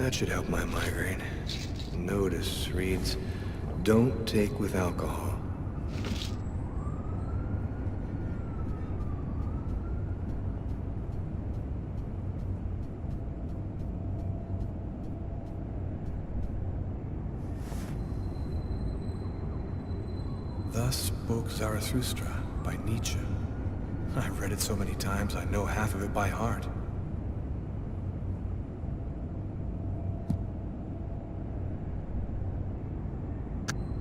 That should help my migraine. Notice reads, don't take with alcohol. Thus spoke Zarathustra by Nietzsche. I've read it so many times, I know half of it by heart.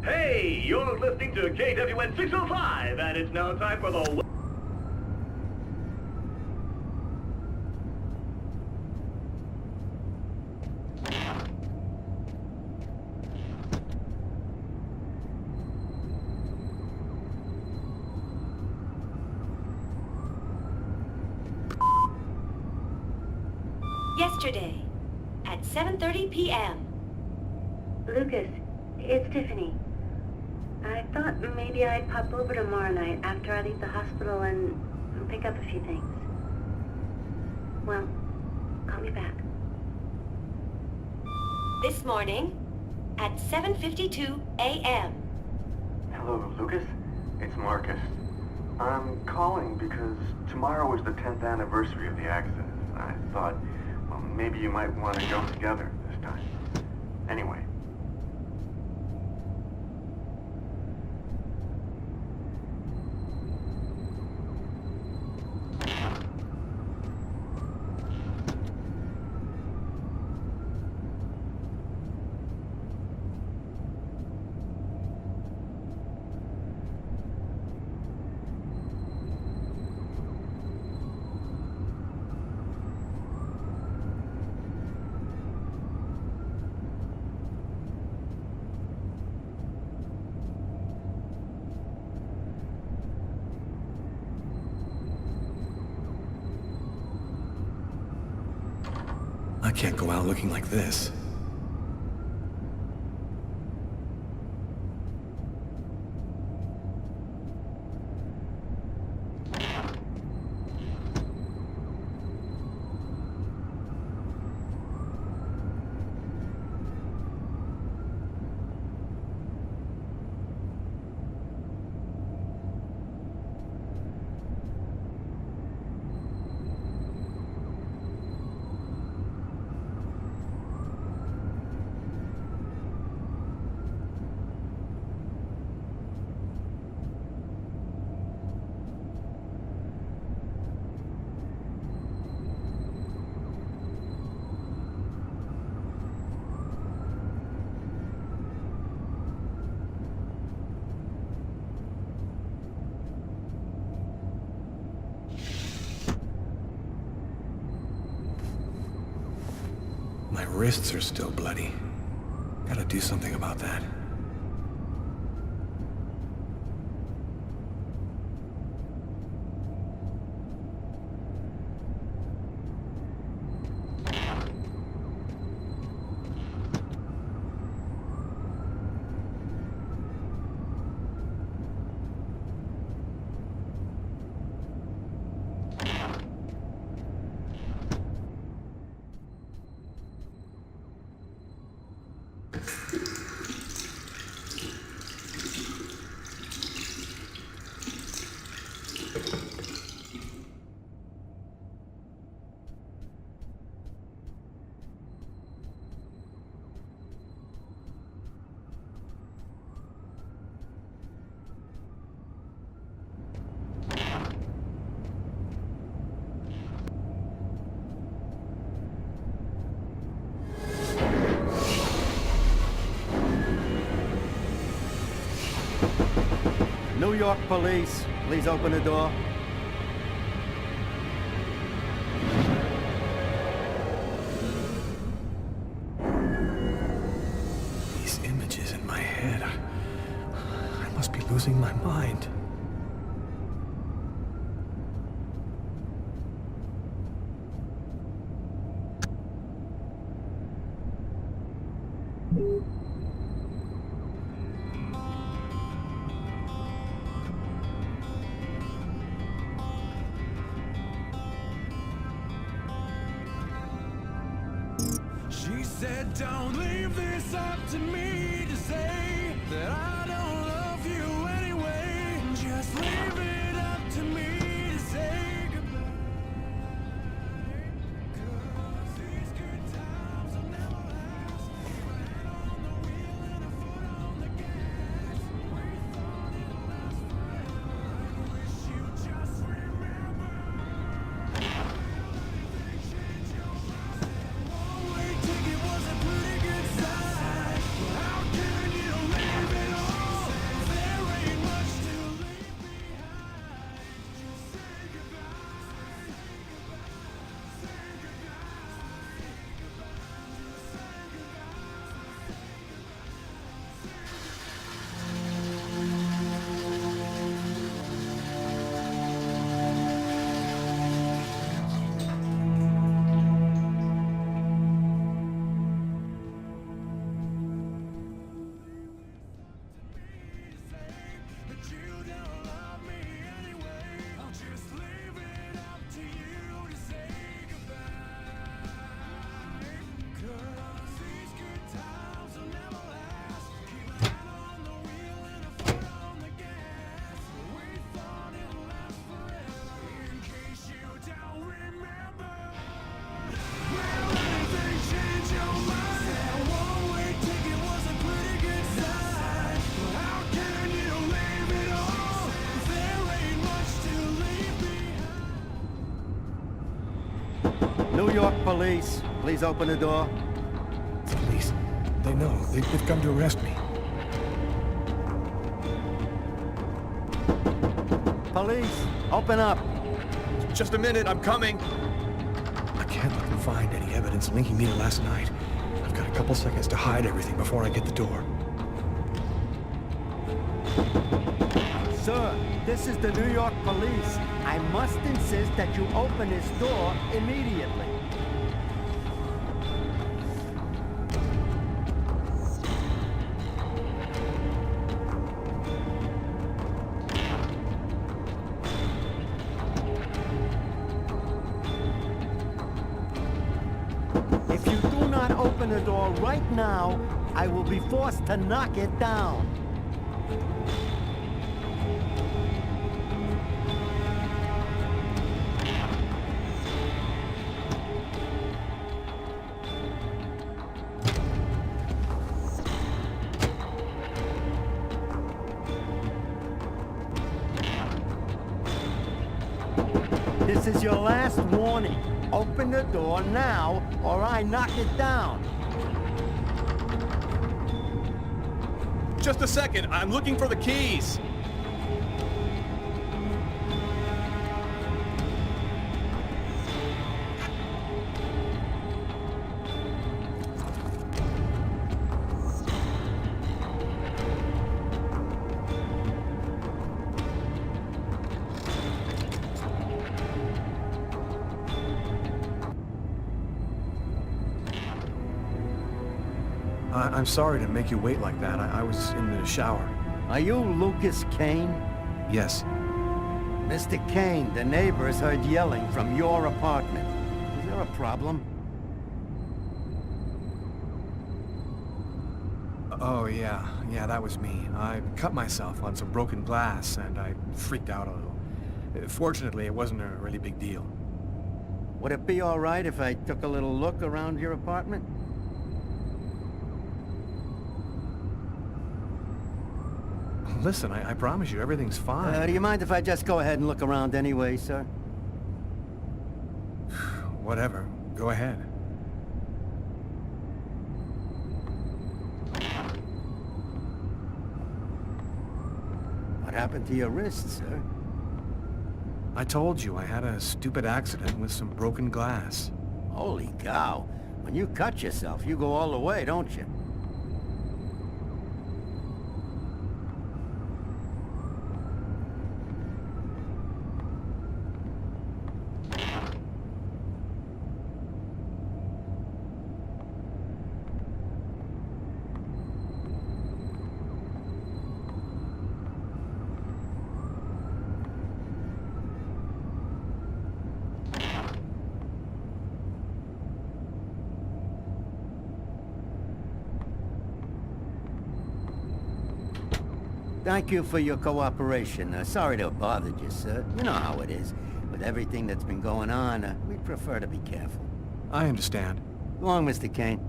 Hey, you're listening to KWN 605, and it's now time for the... Yesterday, at 7:30 p.m. Lucas, it's Tiffany. I thought maybe I'd pop over tomorrow night after I leave the hospital and pick up a few things. Well, call me back. This morning, at 7:52 a.m. Hello, Lucas. It's Marcus. I'm calling because tomorrow is the 10th anniversary of the accident. I thought, well, maybe you might want to go together this time. Anyway. I can't go out looking like this. My wrists are still bloody. Gotta do something about that. New York police, please open the door. These images in my head. I must be losing my mind. She said, don't leave this up to me to say that I don't love you anyway. Just leave it up to me to say goodbye. 'Cause these good times will never last. Keep my hand on the wheel and a foot on the gas. We thought it'd last forever. I wish you just remember. New York police, please open the door. It's police. They know. They've come to arrest me. Police, open up. Just a minute, I'm coming. I can't let them find any evidence linking me to last night. I've got a couple seconds to hide everything before I get the door. Sir, this is the New York police. I must insist that you open this door immediately. If you do not open the door right now, I will be forced to knock it down. This is your last warning. Open the door now, or I knock it down. Just a second, I'm looking for the keys. I'm sorry to make you wait like that. I was in the shower. Are you Lucas Kane? Yes. Mr. Kane, the neighbors heard yelling from your apartment. Is there a problem? Oh, yeah. Yeah, that was me. I cut myself on some broken glass, and I freaked out a little. Fortunately, it wasn't a really big deal. Would it be all right if I took a little look around your apartment? Listen, I promise you, everything's fine. Do you mind if I just go ahead and look around anyway, sir? Whatever. Go ahead. What happened to your wrist, sir? I told you I had a stupid accident with some broken glass. Holy cow. When you cut yourself, you go all the way, don't you? Thank you for your cooperation. Sorry to have bothered you, sir. You know how it is. With everything that's been going on, we prefer to be careful. I understand. Go on, Mr. Kane.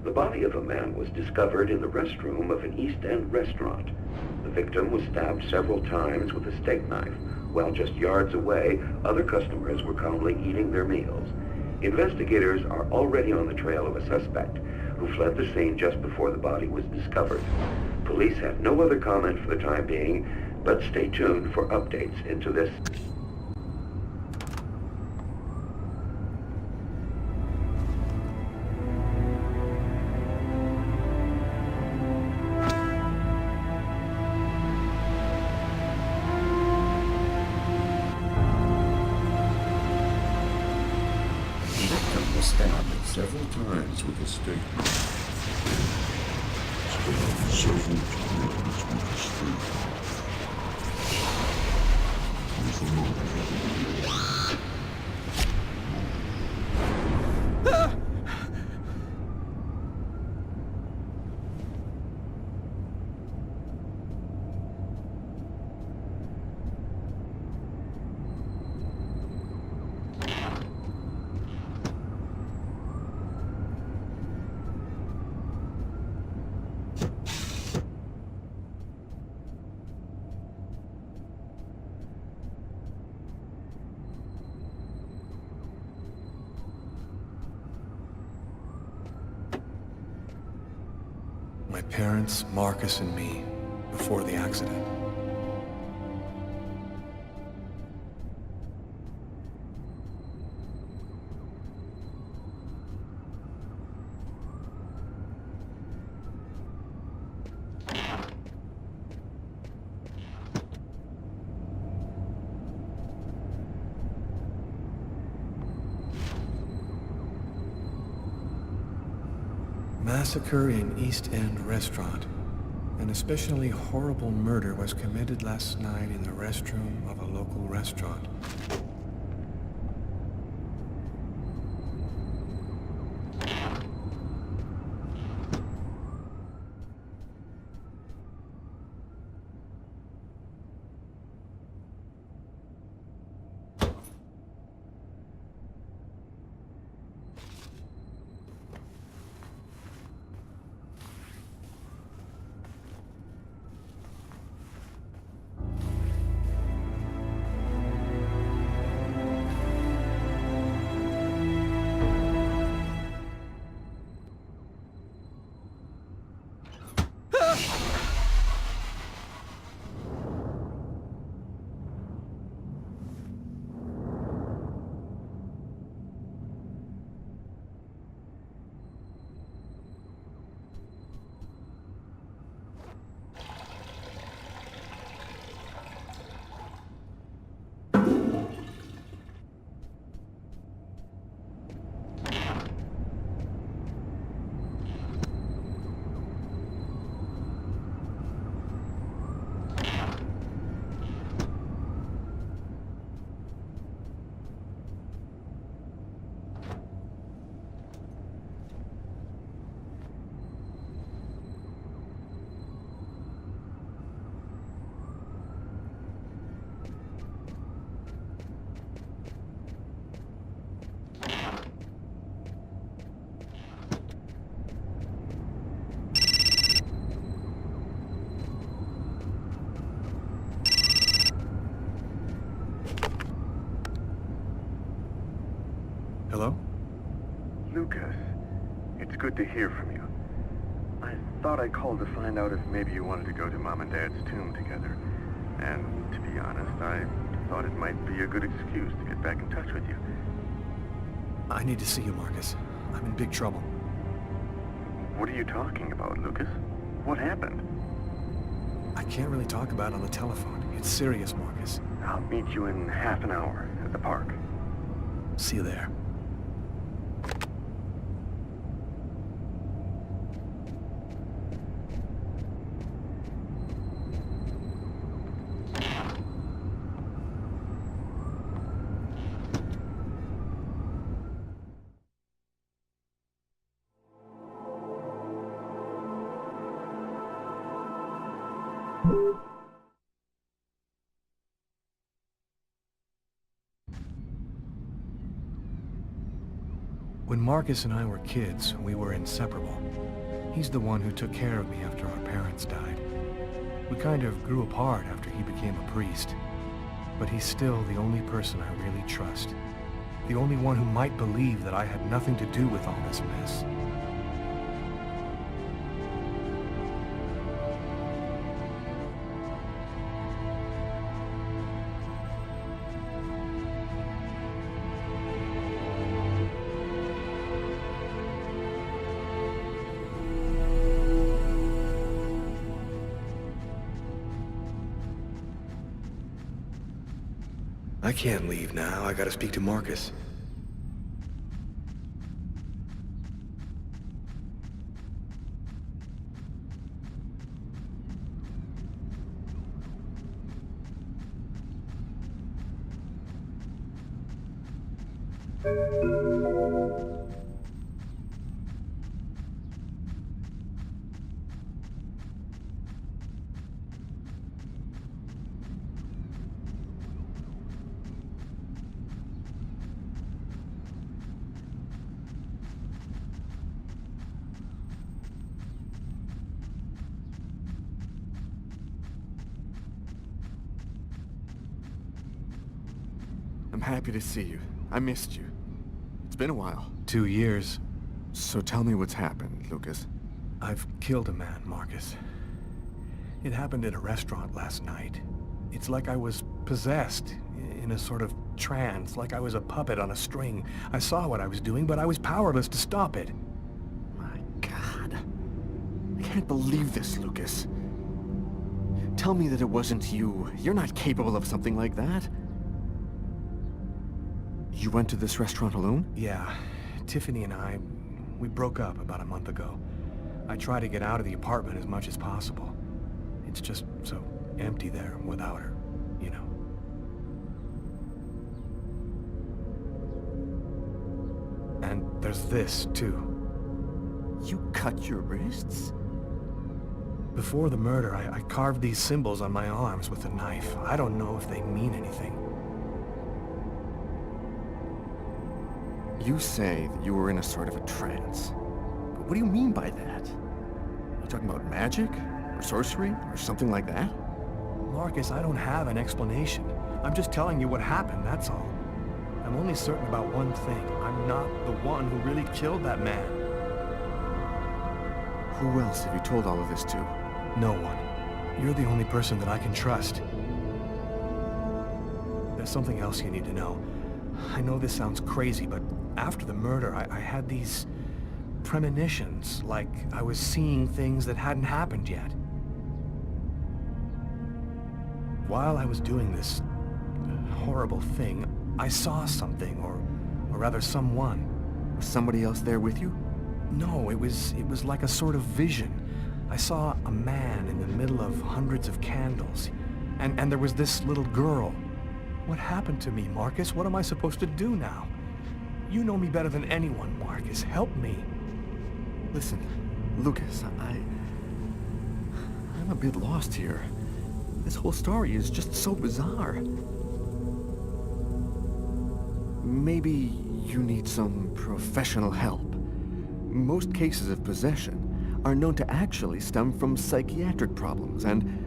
The body of a man was discovered in the restroom of an East End restaurant. The victim was stabbed several times with a steak knife, while just yards away, other customers were calmly eating their meals. Investigators are already on the trail of a suspect who fled the scene just before the body was discovered. Police have no other comment for the time being, but stay tuned for updates into this. The victim was stabbed several times with a steak knife. Stabbed several times with a steak knife. With a knife. My parents, Marcus, and me, before the accident. Massacre in East End restaurant. An especially horrible murder was committed last night in the restroom of a local restaurant. Hello? Lucas, it's good to hear from you. I thought I called to find out if maybe you wanted to go to Mom and Dad's tomb together. And to be honest, I thought it might be a good excuse to get back in touch with you. I need to see you, Marcus. I'm in big trouble. What are you talking about, Lucas? What happened? I can't really talk about it on the telephone. It's serious, Marcus. I'll meet you in half an hour at the park. See you there. When Marcus and I were kids, we were inseparable. He's the one who took care of me after our parents died. We kind of grew apart after he became a priest. But he's still the only person I really trust. The only one who might believe that I had nothing to do with all this mess. I can't leave now. I gotta speak to Marcus. I'm happy to see you. I missed you. It's been a while. 2 years. So tell me what's happened, Lucas. I've killed a man, Marcus. It happened at a restaurant last night. It's like I was possessed, in a sort of trance, like I was a puppet on a string. I saw what I was doing, but I was powerless to stop it. My God. I can't believe this, Lucas. Tell me that it wasn't you. You're not capable of something like that. You went to this restaurant alone? Yeah. Tiffany and I, we broke up about a month ago. I try to get out of the apartment as much as possible. It's just so empty there without her, you know. And there's this, too. You cut your wrists? Before the murder, I carved these symbols on my arms with a knife. I don't know if they mean anything. You say that you were in a sort of a trance. But what do you mean by that? Are you talking about magic? Or sorcery? Or something like that? Marcus, I don't have an explanation. I'm just telling you what happened, that's all. I'm only certain about one thing. I'm not the one who really killed that man. Who else have you told all of this to? No one. You're the only person that I can trust. There's something else you need to know. I know this sounds crazy, but after the murder, I had these premonitions, like I was seeing things that hadn't happened yet. While I was doing this horrible thing, I saw something, or rather someone. Was somebody else there with you? No, it was like a sort of vision. I saw a man in the middle of hundreds of candles, and there was this little girl. What happened to me, Marcus? What am I supposed to do now? You know me better than anyone, Marcus. Help me. Listen, Lucas, I'm a bit lost here. This whole story is just so bizarre. Maybe you need some professional help. Most cases of possession are known to actually stem from psychiatric problems, and...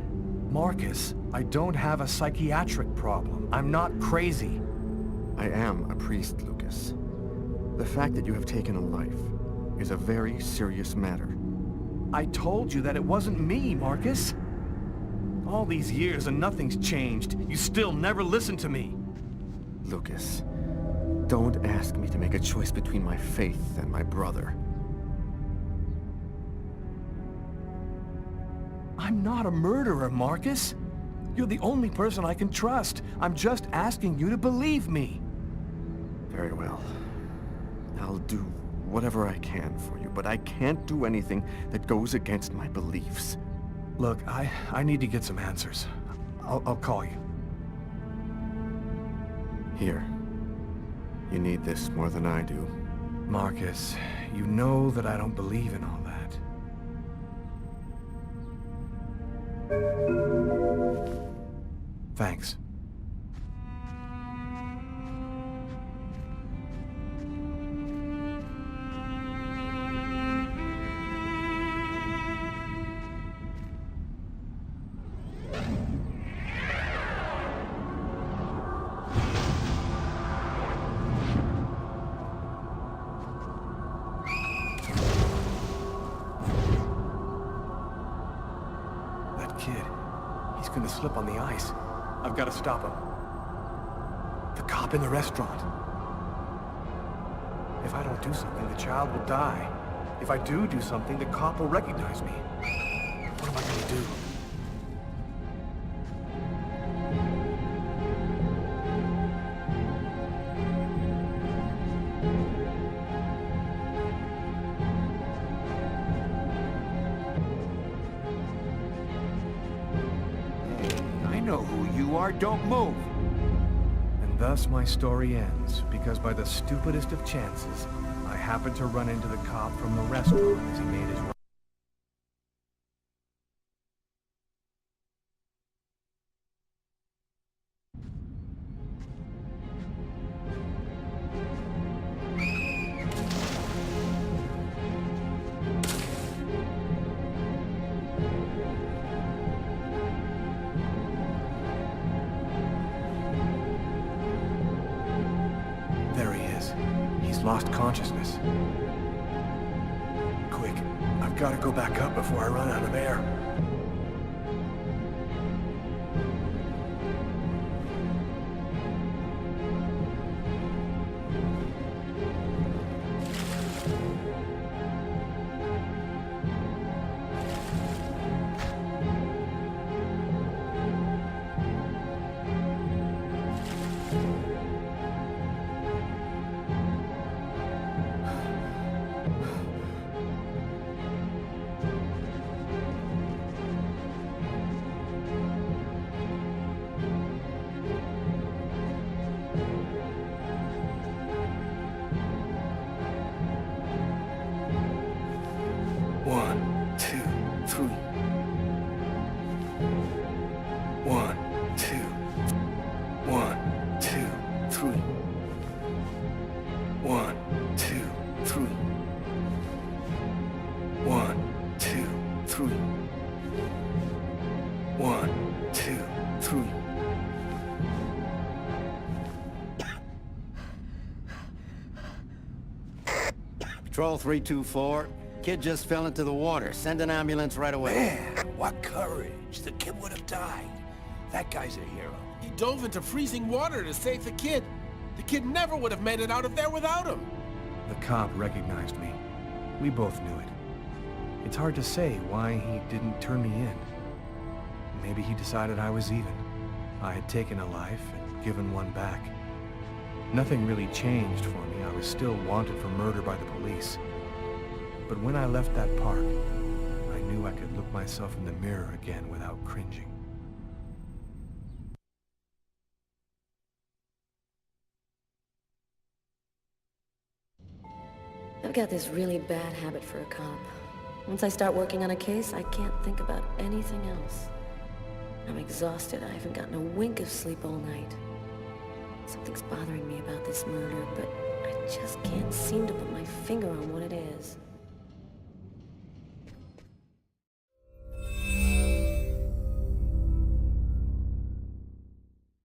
Marcus, I don't have a psychiatric problem. I'm not crazy. I am a priest, Lucas. The fact that you have taken a life is a very serious matter. I told you that it wasn't me, Marcus. All these years and nothing's changed. You still never listen to me. Lucas, don't ask me to make a choice between my faith and my brother. I'm not a murderer, Marcus. You're the only person I can trust. I'm just asking you to believe me. Very well. I'll do whatever I can for you, but I can't do anything that goes against my beliefs. Look, I need to get some answers. I'll call you. Here. You need this more than I do. Marcus, you know that I don't believe in all that. Thanks. That kid, he's gonna slip on the ice. I've got to stop him. The cop in the restaurant. If I don't do something, the child will die. If I do something, the cop will recognize me. What am I gonna do? I know who you are. Don't move. And thus my story ends, because by the stupidest of chances, I happened to run into the cop from the restaurant as he made his way. There he is. He's lost consciousness. Quick, I've got to go back up before I run out of air. One, two, three. One, two. One, two, three. One, two, three. One, two, three. One, two, three. Patrol 324. Kid just fell into the water. Send an ambulance right away. Man, what courage. The kid would have died. That guy's a hero. He dove into freezing water to save the kid. The kid never would have made it out of there without him. The cop recognized me. We both knew it. It's hard to say why he didn't turn me in. Maybe he decided I was even. I had taken a life and given one back. Nothing really changed for me. I was still wanted for murder by the police. But when I left that park, I knew I could look myself in the mirror again without cringing. I've got this really bad habit for a cop. Once I start working on a case, I can't think about anything else. I'm exhausted. I haven't gotten a wink of sleep all night. Something's bothering me about this murder, but I just can't seem to put my finger on what it is.